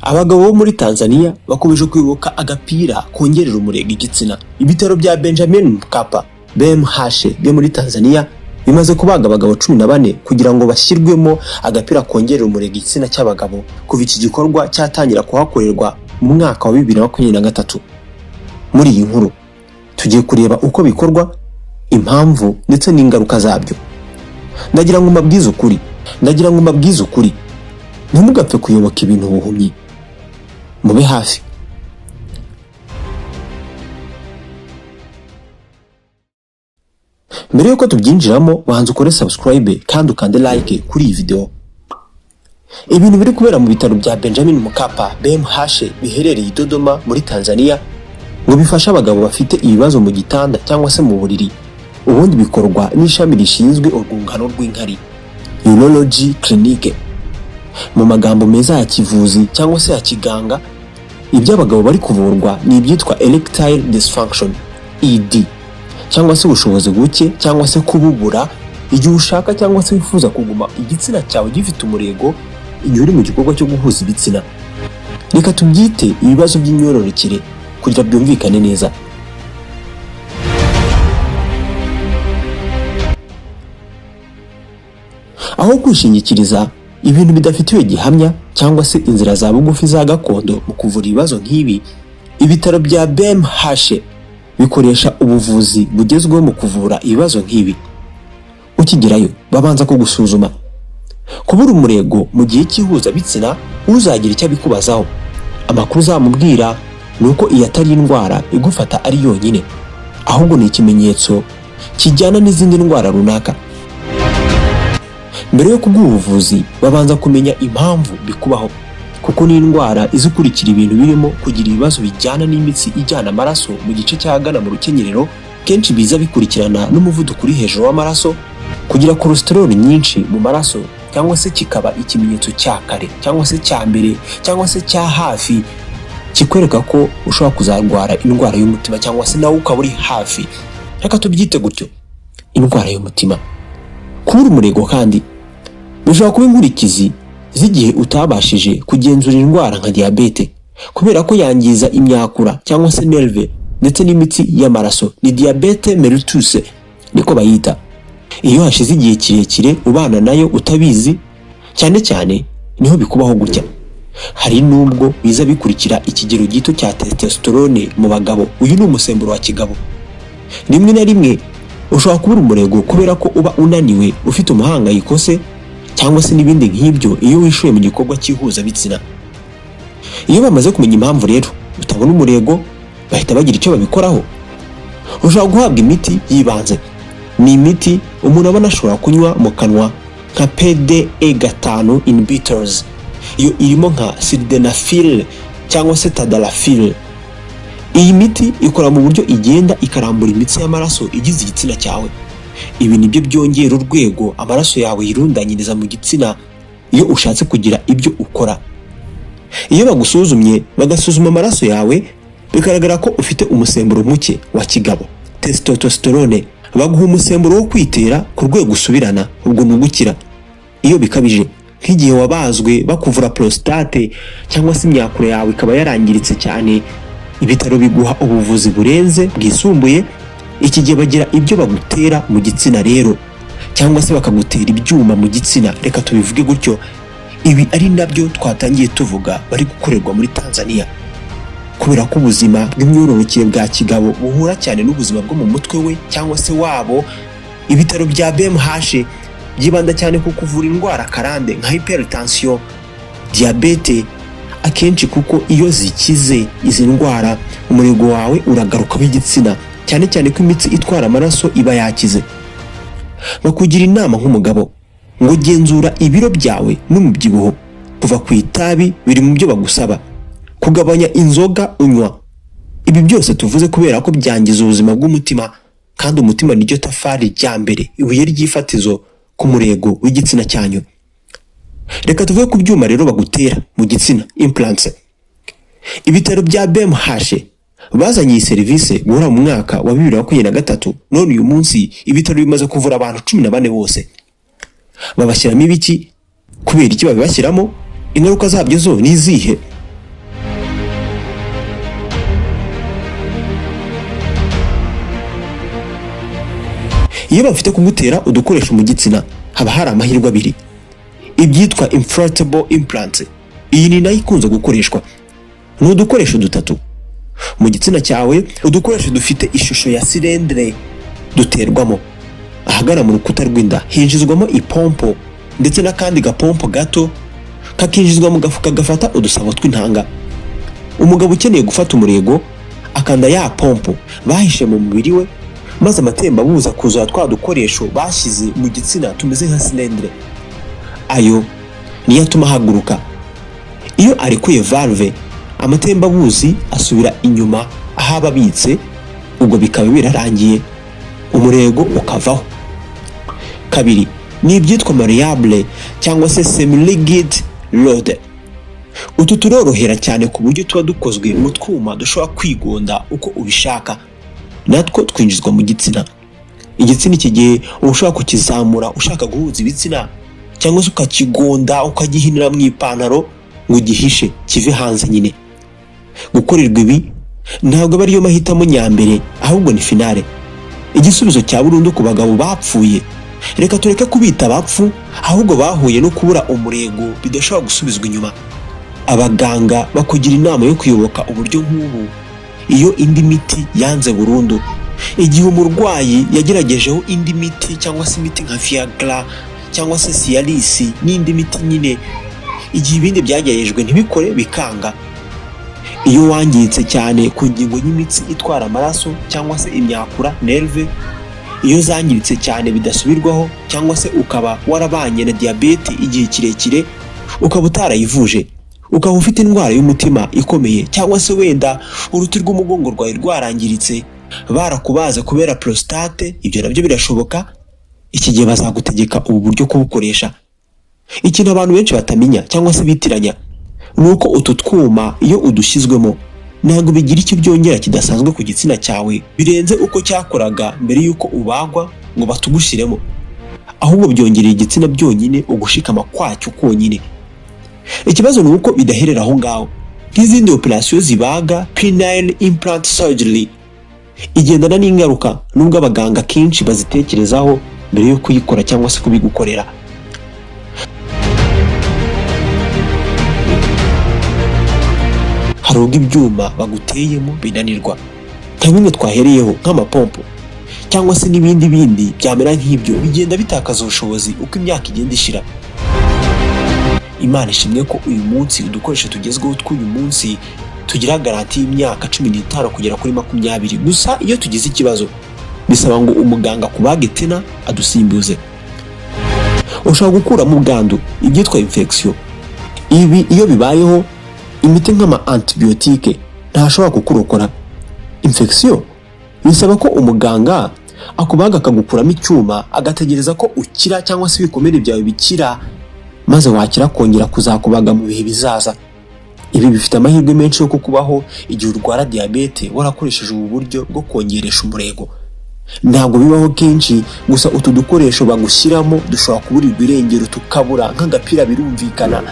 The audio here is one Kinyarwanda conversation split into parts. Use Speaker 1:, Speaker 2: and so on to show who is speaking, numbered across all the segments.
Speaker 1: Abagabo bo muri Tanzania bakomeje kwibuka agapira kongerera umurego igitsina. Ibitaro bya Benjamin Mkapa BMH byo muri Tanzania bimaze kubaga abagabo 14 kugira ngo bashyirwemo agapira kongerera umurego igitsina cy'abagabo kuva iki gikorwa cyatangira kuhakorerwa mu mwaka wa 2023. Muri iyi nkuru tugiye kureba uko bikorwa, impamvu ndetse n'ingaruka zabyo. Ndagira ngo mbabwize ukuri ntimugapfe kuyoboka ibintu buhumyi, mube hafi. Mbere yuko tubyinjiramo banza ukore subscribe kandi ukande like kuri iyi video. Ibintu biri kubera mu bitaro bya Benjamin Mkapa BMH biherereye i Dodoma muri Tanzania ngo bifasha abagabo bafite ibibazo mu gitanda cyangwa se mu buriri. Ubundi bikorwa n'ishami rishinzwe urwungano rw'inkari, Urology Clinic. Mu magambo meza ya kivuzi cyangwa se ya kiganga, ibyo abagabo bari kuvurwa ni ibyitwa erectile dysfunction ED, cyangwa se ubushobozi buke cyangwa se kububura igihe ushaka cyangwa se wifuza kuguma igitsina cyawe gifite umurego igihe uri mu gikorwa cyo guhuza ibitsina. Reka tubyite ibibazo by'imyororokere kugira byumvikane neza. Aho kwishingikiriza ibintu bidafitiwe gihamya cyangwa se inzira za bugufi za gakondo mu kuvura ibibazo nk'ibi, ibitaro bya BMH bikoresha ubuvuzi bugezweho mu kuvura ibibazo nk'ibi. Ukigerayo babanza kugusuzuma. Kubura umurego mu gihe cy'ihuza bitsina uzagira icyo abikubazaho. Amakuru uzamubwira nuko iyo atari indwara igufata ari yonyine, ahubwo ni ikimenyetso kijyana n'izindi ndwara runaka. Mbere yo kuguha ubuvuzi babanza kumenya impamvu bikubaho, kuko ni indwara izikurikira ibintu birimo kugira ibibazo bijyana n'imitsi ijyana amaraso mu gice cyagana mu rukenyerero, kenshi biza bikurikirana n'umuvuduko uri hejuru w'amaraso, kugira cholesterol nyinshi mu maraso, cyangwa se kikaba ikimenyetso cya kare cyangwa se cya mbere cyangwa se cya hafi kikwereka ko ushobora kuzarwara indwara y'umutima cyangwa se nawe ukaba uri hafi. Reka tubyite gutyo, indwara y'umutima. Kubura umurego kandi bishobora kuba inkurikizi z'igihe utabashije kugenzura indwara nka diabete, kubera ko yangiza imyakura cyangwa se nerve ndetse n'imitsi y'amaraso. Ni diabete mellitus niko bayita. Iyo hashize igihe kirekire ubana nayo utabizi, cyane cyane niho bikubaho gutya. Hari nubwo biza bikurikira ikigero gito cya testosterone mu bagabo. Uyu ni umusemburo wa kigabo. Rimwe na rimwe ushobora kubura umurego kubera ko uba unaniwe, ufite umuhangayiko se cyangwa se n'ibindi nk'ibyo iyo wishuye mu gikorwa cy'ihuza bitsina. Iyo bamaze kumenya impamvu rero utabona umurego, bahita bagira icyo babikoraho. Ushobora guhabwa imiti yibanze. Ni imiti umuntu abona ashobora kunywa mu kanwa nka PDE5 inhibitors. Iyo irimo nka sildenafil cyangwa se tadalafil. Iyi miti ikora mu buryo igenda ikarambura imitsi y'amaraso igize igitsina cyawe. Ibi nibyo byongera urwego amaraso yawe yirundanyiriza mu gitsina iyo ushatse kugira ibyo ukora. Iyo bagusuzumye bagasuzuma amaraso yawe, bigaragara ko ufite umusemburo muke wa kigabo, testosterone, baguha umusemburo wo kwitera ku rwego usubirana, ubwo nugukira. Iyo bikabije, nk'igihe wabazwe bakuvura prostate cyangwa se imyakura yawe ikaba yarangiritse cyane, ibitaro biguha ubuvuzi burenze bwisumbuye. Iki gihe bagira ibyo bagutera mu gitsina rero, cyangwa se bakagutera ibyuma mu gitsina. Reka tubivuge gutyo. Ibi ari nabyo twatangiye tuvuga bari gukorerwa muri Tanzania, kubera ko ubuzima bw'imyororokere bwa kigabo buhura cyane n'ubuzima bwo mu mutwe we cyangwa se wabo. Ibitaro bya BMH byibanda cyane ku kuvura indwara karande nka hypertension, diabete, akenshi kuko iyo zikize izi ndwara umurego wawe uragaruka w'igitsina, cyane cyane ko imitsi itwara amaraso iba yakize. Bakugira inama nk'umugabo ngo genzura ibiro byawe n'umubyibuho. Kuva ku itabi biri mu byo bagusaba. Kugabanya inzoga unywa. Ibi byose tuvuze kubera ko byangiza ubuzima bw'umutima, kandi umutima niryo tafari rya mbere, ibuye ry'ifatizo ku murego w'igitsina cyanyu. Reka tuvuge ku byuma rero bagutera mu gitsina, implants. Ibitaro bya BMH bazanye iyi serivisi guhera mu mwaka wa 2023. None uyu munsi ibitaro bimaze kuvura abantu 14 bose. Babashyiramo ibiki? Kubera iki babashyiramo? Ingaruka zabyo zo ni izihe? Iyo bafite kugutera udukoresho mu gitsina haba hari amahirwe abiri. Ibyitwa inflatable implants, iyi ni nayo ikunze gukoreshwa. Ni udukoresho dutatu mu gitsina cyawe. Udukoresho dufite ishusho ya silindre duterwamo ahagana mu rukuta rw'inda, hinjizwamo ipompo ndetse n'akandi gapompo gato kakinjizwa mu gafuka gafata udusabo tw'intanga. Umugabo ukeneye gufata umurego akanda ya pompo bahishe mu mubiri we, maze amatembabuzi akuzura twa dukoresho bashyize mu gitsina tumeze nka silindre. Ayo niyo atuma haguruka. Iyo arekuye valve, amatembabuzi asubira inyuma aho ababitse, ubwo bikaba birarangiye, umurego ukavaho. Kabiri ni ibyitwa malleable cyangwa se semi-rigid rod. Utu turorohera cyane ku buryo tuba dukozwe mu twuma dushobora kwigonda uko ubishaka, natwo twinjizwa mu gitsina. Igitsina iki gihe uba ushobora kukizamura ushaka guhuza ibitsina, cyangwa se ukakigonda ukagihinira mu ipantaro ngo gihishe kive hanze nyine. Gukorerwa ibi ntabwo aba ariyo mahitamo nyambere, ahubwo ni finale, igisubizo cya burundu ku bagabo bapfuye. Reka tureke kubita abapfu, ahubwo bahuye no kubura umurego bidashobora gusubizwa inyuma. Abaganga bakugira inama yo kuyoboka uburyo nk'ubu iyo indi miti yanze burundu. Igihe umurwayi yageragejeho indi miti cyangwa se imiti nka Viagra cyangwa se Cialis n'indi miti nyine, igihe ibindi byagerejwe ntibikore bikanga. Iyo wangiritse cyane ku ngingo y'imitsi itwara amaraso cyangwa se imyakura nerve, iyo zangiritse cyane bidasubirwaho, cyangwa se ukaba warabanye na diabete igihe kirekire ukaba utarayivuje, ukaba ufite indwara y'umutima ikomeye, cyangwa se wenda uruti rw'umugongo rwawe rwarangiritse barakubaza kubera prostate, ibyo nabyo birashoboka. Iki gihe bazagutegeka ubu buryo kubukoresha. Ikintu abantu benshi batamenya cyangwa se bitiranya nuko utu twuma iyo udushyizwemo ntabwo bigira icyo byongera kidasanzwe ku gitsina cyawe birenze uko cyakoraga mbere yuko ubagwa ngo batugushyiremo, ahubwo byongerera igitsina byonyine ugushikama kwacyo konyine. Ikibazo ni uko bidaherera aho ngaho. Nk'izindi operasiyo zibaga, penile implant surgery igendana n'ingaruka, nubwo abaganga kenshi bazitekerezaho mbere yo kuyikora cyangwa se kubigukorera. Hari ubwo ibyuma baguteyemo binanirwa, nka bimwe twahereyeho nk'amapompo cyangwa se n'ibindi byamera nk'ibyo bigenda bitakaza ubushobozi uko imyaka igenda ishira. Imana ishimwe ko uyu munsi udukoresho tugezweho tw'uyu munsi tugira garanti y'imyaka 15 kugera kuri 20. Gusa iyo tugize ikibazo bisaba ngo umuganga kubage tena adusimbuze. Ushobora gukuramo ubwandu, ibyitwa infection. Ibi iyo bibayeho imiti nk'ama antibiotique ntashobora kukurokora. Infection bisaba ko umuganga akubaga akagukuramo icyuma agategereza ko ukira cyangwa se ibikomere byawe bikira, maze wakira kongera kuzakubaga mu bihe bizaza. Ibi bifite amahirwe menshi yo kukubaho igihe urwara diabete warakoresheje ubu buryo bwo kongeresha umurego. Ntabwo bibaho kenshi, gusa utu dukoresho bagushyiramo dushobora kuburirwa irengero tukabura nk'agapira, birumvikana.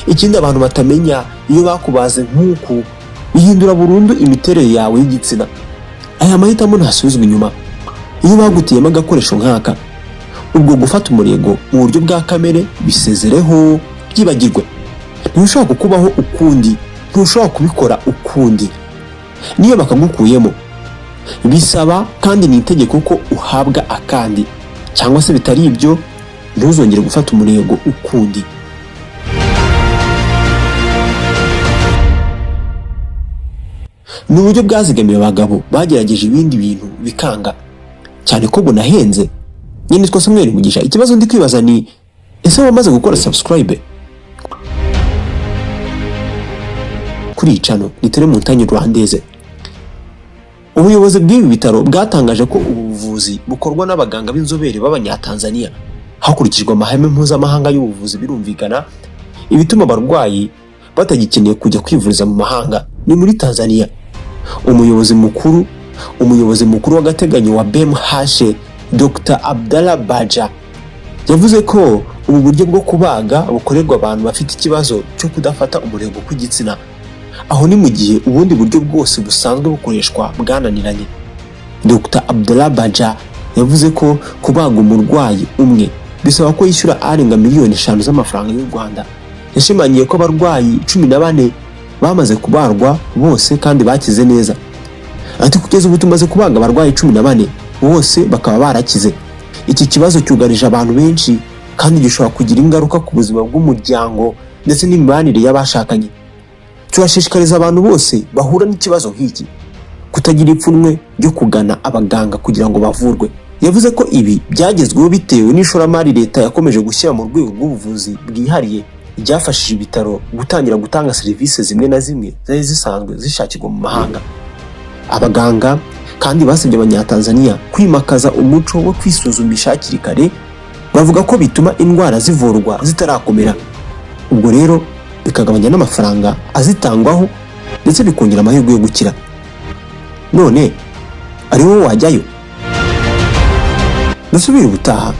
Speaker 1: Ikindi abantu batamenya, iyo bakubaze nk'uku bihindura burundu imiterere yawe y'igitsina. Aya mahitamo ntasubizwa inyuma. Iyo bagutiyemo agakoresho nk'aka, ubwo gufata umurego mu buryo bwa kamere bisezereho, byibagirwe. Ntushobora kukubaho ukundi, ntushobora kubikora ukundi. Niyo bakagukuyemo bisaba kandi ni itegeko ko uhabwa akandi, cyangwa se bitari ibyo ntuzongere gufata umurego ukundi. Ni uburyo bwazigamiye abagabo bagerageje ibindi bintu bikanga, cyane ko bunahenze. Nyine twose mwere mugisha. Ikibazo ndi kwibaza ni ese wamaze gukora subscribe kuri iyi channel Nitere Montagne Rwandaise? Ubuyobozi bw'ibi bitaro bwatangaje ko ubu buvuzi bukorwa n'abaganga b'inzobere b'Abanyatanzania hakurikijwe amahame mpuzamahanga y'ubuvuzi. Birumvikana ibituma abarwayi batagikeneye kujya kwivuriza mu mahanga ni muri Tanzania. Umuyobozi mukuru w'agateganyo wa BMH Dr. Abdallah Baja yavuze ko ubu buryo bwo kubaga bukorerwa abantu bafite ikibazo cyo kudafata umurego ku gitsina, aho ni mu gihe ubundi buryo bwose busanzwe bukoreshwa bwananiranye. Dr. Abdallah Baja yavuze ko kubaga umurwayi umwe bisaba ko yishyura arenga miliyoni 5 z'amafaranga y'u Rwanda. Yashimangiye ko abarwayi 14 bamaze kubarwa bose kandi bakize neza. Ati kugeza ubu tumaze kubaga abarwayi 14 bose bakaba barakize. Iki kibazo cyugarije abantu benshi kandi gishobora kugira ingaruka ku buzima bw'umuryango ndetse n'imibanire y'abashakanye. Turashishikariza abantu bose bahura n'ikibazo nk'iki kutagira ipfunwe ryo kugana abaganga kugira ngo bavurwe. Yavuze ko ibi byagezweho bitewe n'ishoramari leta yakomeje gushyira mu rwego rw'ubuvuzi bwihariye byafashije ibitaro gutangira gutanga serivisi zimwe na zimwe zari zisanzwe zishakirwa mu mahanga. Abaganga kandi basabye abanyatanzania kwimakaza umuco wo kwisuzumisha hakiri kare, bavuga ko bituma indwara zivurwa zitarakomera. Ubwo rero bikagabanya n'amafaranga azitangwaho ndetse bikongera amahirwe yo gukira. None ari wowe wajyayo? Dusubire ubutaha.